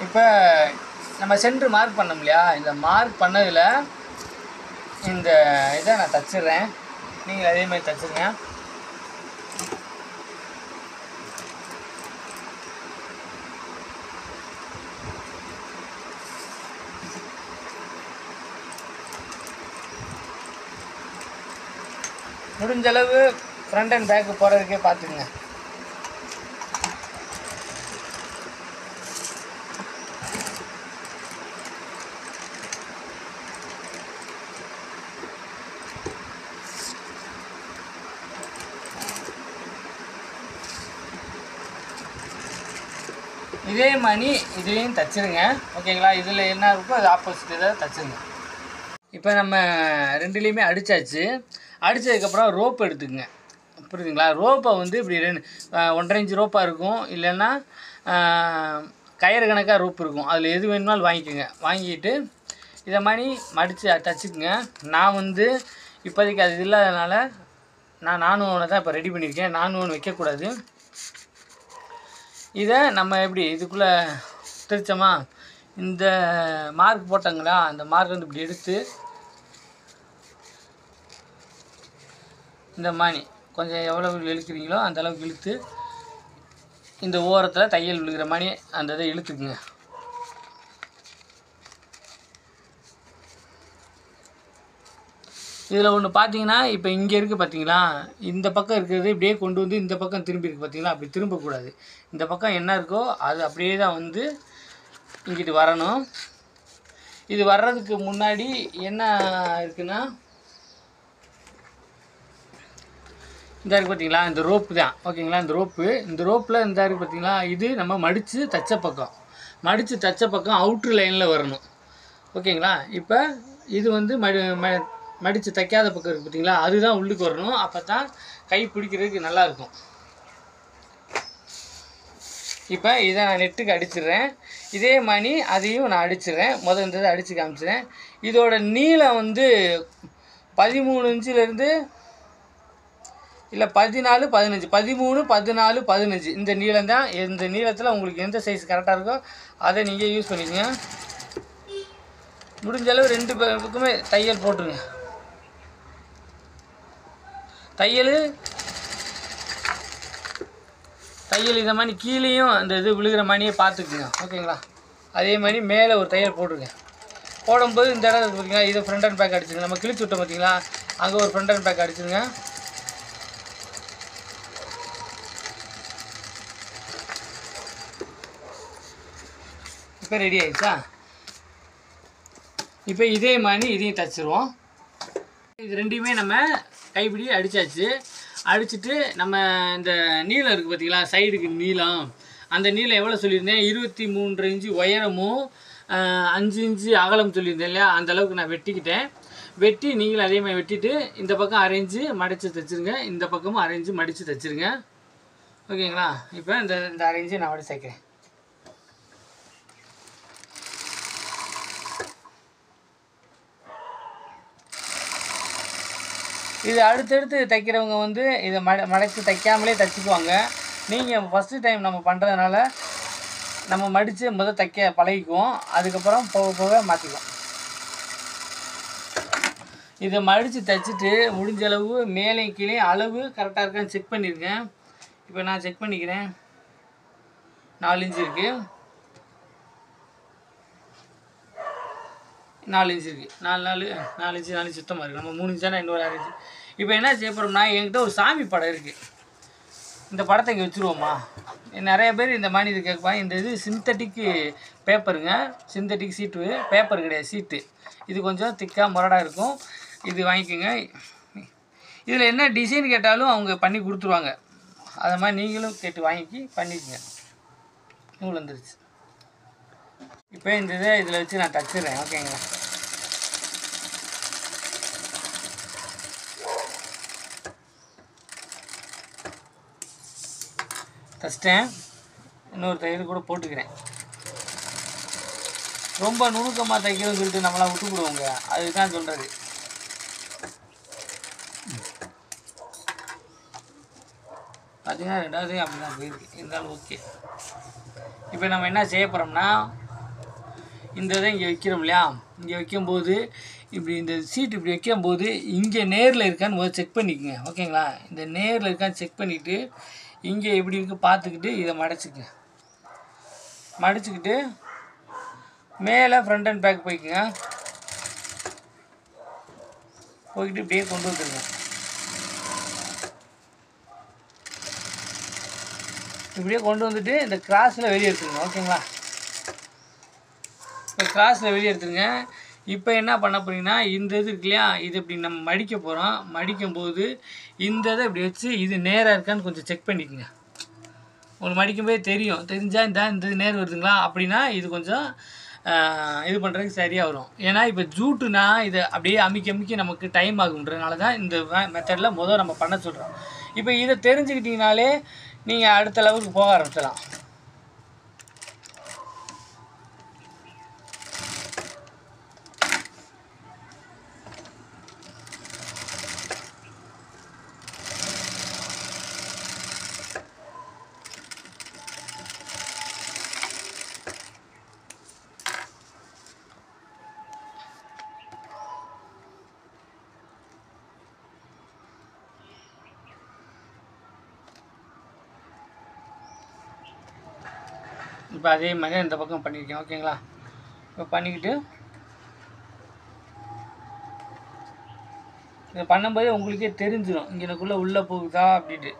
இப்போ நம்ம centre mark பண்ணோம் இல்லையா, இந்த மார்க் பண்ணதில் இந்த இதை நான் தச்சிடுறேன். நீங்கள் அதே மாதிரி தச்சுருங்க. முடிஞ்சளவு ஃப்ரண்ட் அண்ட் பேக்கு போகிறதுக்கே பார்த்துக்குங்க. இதே மாதிரி இதையும் தச்சுருங்க. ஓகேங்களா? இதில் என்ன இருக்கோ அது ஆப்போசிட் இதை தச்சுருங்க. இப்போ நம்ம ரெண்டுலேயுமே அடித்தாச்சு. அடித்ததுக்கப்புறம் ரோப் எடுத்துக்கங்க. புரியுதுங்களா? ரோப்பை வந்து இப்படி 1.5 இன்ச் ரோப்பாக இருக்கும், இல்லைன்னா கயிறு கணக்காக ரோப் இருக்கும். அதில் எது வேணுமாலும் வாங்கிக்கோங்க. வாங்கிட்டு இதை மாதிரி மடித்து தச்சுக்குங்க. நான் வந்து இப்போதைக்கு அது இல்லாதனால நானும் ஒன்று தான் இப்போ ரெடி பண்ணியிருக்கேன். நானும் ஒன்று வைக்கக்கூடாது. இதை நம்ம எப்படி இதுக்குள்ளே திரிச்சோமா, இந்த மார்க் போட்டாங்களா, அந்த மார்க் வந்து இப்படி எடுத்து இந்த மாதிரி கொஞ்சம் எவ்வளோ இழுக்கிறீங்களோ அந்த அளவுக்கு இழுத்து இந்த ஓரத்தில் தையல் விழுகிற மாதிரி அந்த இதை இழுத்துக்குங்க. இதில் ஒன்று பார்த்தீங்கன்னா, இப்போ இங்கே இருக்குது பார்த்தீங்களா, இந்த பக்கம் இருக்கிறது இப்படியே கொண்டு வந்து இந்த பக்கம் திரும்பி இருக்குது பார்த்தீங்களா, அப்படி திரும்பக்கூடாது. இந்த பக்கம் என்ன இருக்கோ அது அப்படியே தான் வந்து இங்கிட்டு வரணும். இது வர்றதுக்கு முன்னாடி என்ன இருக்குன்னா, இந்த இருக்குது பார்த்தீங்களா, இந்த ரோப்பு தான். ஓகேங்களா? இந்த ரோப்பில் இந்த இருக்குது பார்த்தீங்களா, இது நம்ம மடித்து தச்ச பக்கம். மடித்து தச்ச பக்கம் அவுட்ரு லைனில் வரணும். ஓகேங்களா? இப்போ இது வந்து மடித்து தைக்காத பக்கம் இருக்குது பார்த்தீங்களா, அதுதான் உள்ளுக்கு வரணும். அப்போ தான் கை பிடிக்கிறதுக்கு நல்லாயிருக்கும். இப்போ இதை நான் நெட்டுக்கு அடிச்சிடுறேன். இதே மாதிரி அதையும் நான் அடிச்சிடுறேன். இந்த இதை அடித்து காமிச்சிடுறேன். இதோட நீளம் வந்து 13 இன்ச்சிலேருந்து இல்லை 14, 15, 13, 14, 15 இந்த நீளம் தான். இந்த நீளத்தில் உங்களுக்கு எந்த சைஸ் கரெக்டாக இருக்கோ அதை நீங்கள் யூஸ் பண்ணிக்கோங்க. முடிஞ்சளவு 2 பக்கமே தையல் போட்டுருங்க. தையல் இதை மாதிரி கீழேயும் அந்த இது விழுகிற மாதிரியே பார்த்துக்குங்க. ஓகேங்களா? அதே மாதிரி மேலே ஒரு தையல் போட்டுருங்க. போடும்போது இந்த இடம் பார்த்தீங்களா, இதை ஃப்ரண்ட் அண்ட் பேக் அடிச்சுருங்க. நம்ம கிழிச்சு விட்டோம் பார்த்தீங்களா, அங்கே ஒரு ஃப்ரண்ட் அண்ட் பேக் அடிச்சுருங்க. இப்போ ரெடி ஆகிடுச்சா? இப்போ இதே மாதிரி இதையும் தச்சுருவோம். இது ரெண்டையுமே நம்ம கைப்பிடி அடித்தாச்சு. அடிச்சுட்டு நம்ம இந்த நீளம் இருக்குது பார்த்தீங்களா, சைடுக்கு நீளம், அந்த நீளம் எவ்வளோ சொல்லியிருந்தேன், 23 இன்ச்சு உயரமும் 5 இன்ச்சு அகலம் சொல்லியிருந்தேன் இல்லையா, அந்த அளவுக்கு நான் வெட்டிக்கிட்டேன். வெட்டி நீங்களும் அதே மாதிரி வெட்டிட்டு இந்த பக்கம் அரைஞ்சு மடித்து தைச்சிருங்க, இந்த பக்கமும் அரைஞ்சு மடித்து தைச்சிருங்க. ஓகேங்களா? இப்போ இந்த அரைஞ்சு நான் மடித்து தைக்கிறேன். இது அடுத்தடுத்து தைக்கிறவங்க வந்து இதை மடித்து தைக்காமலே தைச்சிக்குவாங்க. நீங்கள் ஃபஸ்ட்டு டைம் நம்ம பண்ணுறதுனால நம்ம மடித்து தைக்க பழகிக்குவோம். அதுக்கப்புறம் போக போக மாற்றிக்குவோம். இதை மடித்து தைச்சிட்டு முடிஞ்ச அளவு மேலே கீழே அளவு கரெக்டாக இருக்கான்னு செக் பண்ணியிருக்கேன். இப்போ நான் செக் பண்ணிக்கிறேன். 4 இன்ச்சு இருக்குது, 4 இன்ச்சு இருக்குது, 4 இன்ச்சு சுத்தமாக இருக்குது. நம்ம 3 இன்ச்சானா இன்னொரு 6 இன்ச்சு. இப்போ என்ன செய்ய போகிறோம்னா, என்கிட்ட ஒரு சாமி படம் இருக்குது. இந்த படத்தை இங்கே வச்சுருவோமா? நிறைய பேர் இந்த மாதிரி இது கேட்பாங்க. இந்த இது சிந்தட்டிக்கு பேப்பருங்க, சிந்தட்டிக் சீட்டு, பேப்பர் கிடையாது, சீட்டு. இது கொஞ்சம் திக்காக முரடாக இருக்கும். இது வாங்கிக்கோங்க. இதில் என்ன டிசைன் கேட்டாலும் அவங்க பண்ணி கொடுத்துருவாங்க. அதை மாதிரி நீங்களும் கேட்டு வாங்கி பண்ணிக்கோங்க. நூல் வந்துருச்சு. இப்போ இந்த இதை இதில் வச்சு நான் தச்சிடுறேன். ஓகேங்களா? தச்சிட்டேன். இன்னொரு தையல் கூட போட்டுக்கிறேன். ரொம்ப நுணுக்கமாக தைக்கணும்னு சொல்லிட்டு நம்மளாம் விட்டுவிடுவோங்க. அதுதான் சொல்கிறது. பார்த்தீங்கன்னா 2வது அப்படி தான் போயிருக்கு. இருந்தாலும் ஓகே. இப்போ நம்ம என்ன செய்ய போகிறோம்னா, இந்த இதை இங்கே வைக்கிறோம் இல்லையா, இங்கே வைக்கும்போது இப்படி இந்த சீட் இப்படி வைக்கும்போது இங்கே நேரில் இருக்கான்னு முதல்ல செக் பண்ணிக்கோங்க. ஓகேங்களா? இந்த நேரில் இருக்கான்னு செக் பண்ணிவிட்டு இங்கே எப்படி இருக்குது பார்த்துக்கிட்டு இதை மடிச்சுக்குங்க. மடிச்சுக்கிட்டு மேலே ஃப்ரண்ட் அண்ட் பேக் போய்க்குங்க. போய்கிட்டு இப்படியே கொண்டு வந்துடுங்க. இப்படியே கொண்டு வந்துட்டு இந்த கிராஸில் வெளியே எடுத்துருங்க. ஓகேங்களா? இப்போ கிராஸில் வெளியே எடுத்துருங்க. இப்போ என்ன பண்ண போகிறீங்கன்னா, இந்த இது இருக்கு இல்லையா, இது இப்படி நம்ம மடிக்க போகிறோம். மடிக்கும்போது இந்த இதை இப்படி வச்சு இது நேராக இருக்கான்னு கொஞ்சம் செக் பண்ணிக்கோங்க. உங்களுக்கு மடிக்கும்போதே தெரிஞ்சால் இந்த இது நேர் வருதுங்களா, அப்படின்னா இது கொஞ்சம் இது பண்ணுறதுக்கு சரியாக வரும். ஏன்னா இப்போ ஜூட்டுனா இதை அப்படியே அமுக்கி நமக்கு டைம் ஆகுன்றதுனால தான் இந்த மெத்தடில் முதல் நம்ம பண்ண சொல்கிறோம். இப்போ இதை தெரிஞ்சுக்கிட்டிங்கனாலே நீங்கள் அடுத்த லெவலுக்கு போக ஆரம்பிச்சிடலாம். இப்போ அதே மாதிரி இந்த பக்கம் பண்ணியிருக்கேன். ஓகேங்களா? இப்போ பண்ணிக்கிட்டு இதை பண்ணும்போது உங்களுக்கே தெரிஞ்சிடும் இங்கே எனக்குள்ளே உள்ளே போகுதா அப்படின்ட்டு.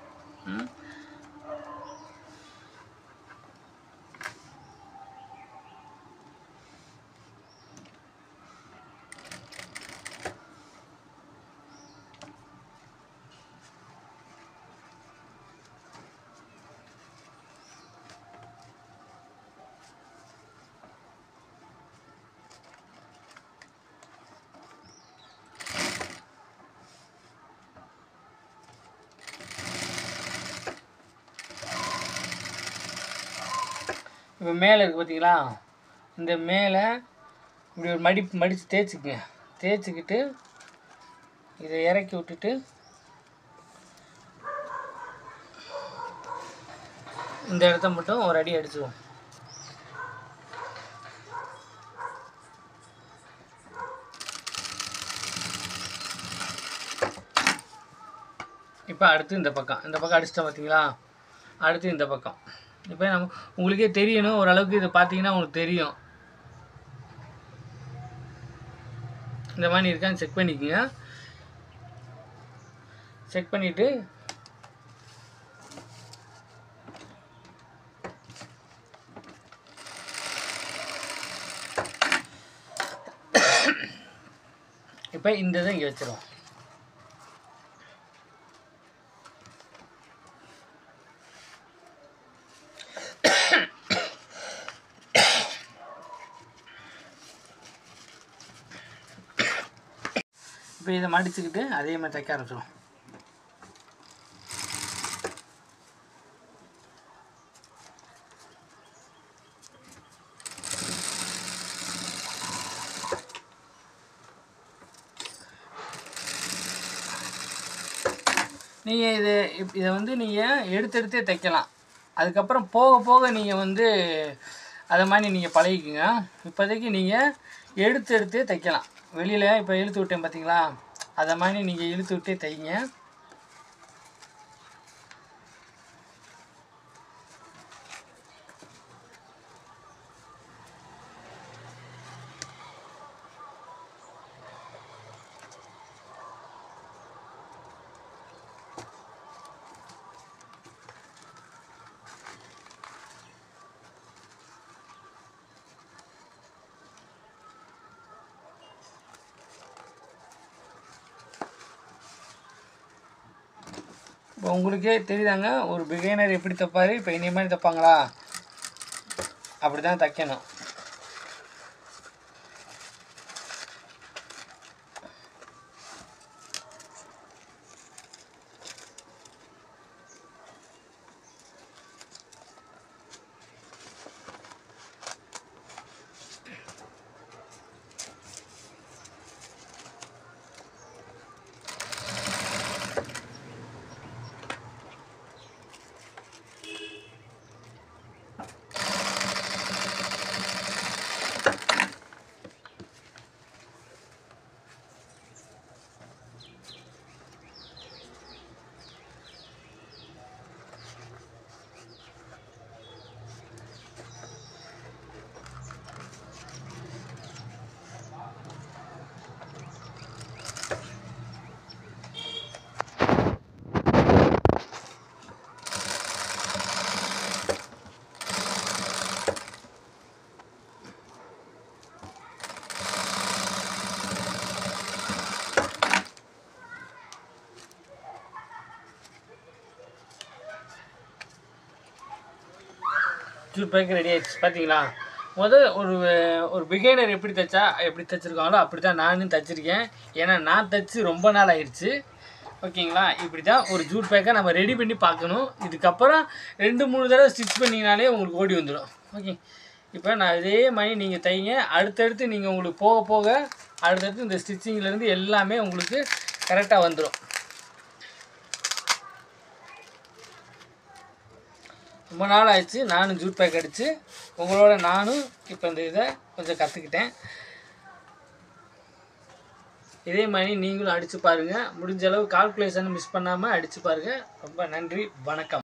இப்போ மேலே இருக்குது பார்த்தீங்களா, இந்த மேலே இப்படி ஒரு மடித்து தேய்ச்சிக்குங்க. தேய்ச்சிக்கிட்டு இதை இறக்கி விட்டுட்டு இந்த இடத்த மட்டும் ஒரு அடி அடிச்சுவோம். இப்போ அடுத்து இந்த பக்கம் அடிச்சிட்டோம் பார்த்தீங்களா, அடுத்து இந்த பக்கம். இப்போ நம்ம உங்களுக்கே தெரியணும் ஓரளவுக்கு, இதை பார்த்தீங்கன்னா உங்களுக்கு தெரியும். இந்த மாதிரி இருக்கான்னு செக் பண்ணிக்கோங்க. செக் பண்ணிவிட்டு இப்போ இந்த இதை இங்கே வச்சிருவோம். இப்போ இதை மடிச்சுக்கிட்டு அதே மாதிரி தைக்க ஆரம்பிச்சிடும். நீங்கள் இதை வந்து நீங்கள் எடுத்தே தைக்கலாம். அதுக்கப்புறம் போக போக நீங்கள் வந்து அதை மாதிரி நீங்கள் பழகிக்குங்க. இப்போதைக்கு நீங்கள் எடுத்தே தைக்கலாம். வெளியில் இப்போ இழுத்து விட்டேன் பார்த்தீங்களா, அதை மாதிரி நீங்கள் இழுத்து விட்டே தைங்க. இப்போ உங்களுக்கே தெரியுதாங்க ஒரு பிகினர் எப்படி தைப்பார், இப்போ இனி மாதிரி தைப்பாங்களா, அப்படி தான் தைக்கணும். ஜூட் பேக் ரெடி ஆயிடுச்சு. பார்த்தீங்களா? ஒரு பிகைனர் எப்படி தைச்சிருக்காங்களோ அப்படி தான் நானும் தைச்சிருக்கேன். ஏன்னா நான் தைச்சி ரொம்ப நாள் ஆயிடுச்சு. ஓகேங்களா? இப்படி தான் ஒரு ஜூட் பேக்கை நம்ம ரெடி பண்ணி பார்க்கணும். இதுக்கப்புறம் 2-3 தடவை ஸ்டிச் பண்ணிங்கனாலே உங்களுக்கு ஓடி வந்துடும். ஓகே, இப்போ நான் இதே மாதிரி நீங்கள் தைங்க. அடுத்தடுத்து நீங்கள் உங்களுக்கு போக போக அடுத்தடுத்து இந்த ஸ்டிச்சிங்லேருந்து எல்லாமே உங்களுக்கு கரெக்டாக வந்துடும். ரொம்ப நாள் ஆயிடுச்சு நானும் ஜூட் பேக் அடித்து. உங்களோட நானும் இப்போ இந்த இதை கொஞ்சம் கற்றுக்கிட்டேன். இதே மாதிரி நீங்களும் அடித்து பாருங்கள். முடிஞ்ச அளவு கால்குலேஷன் மிஸ் பண்ணாமல் அடித்து பாருங்கள். ரொம்ப நன்றி, வணக்கம்.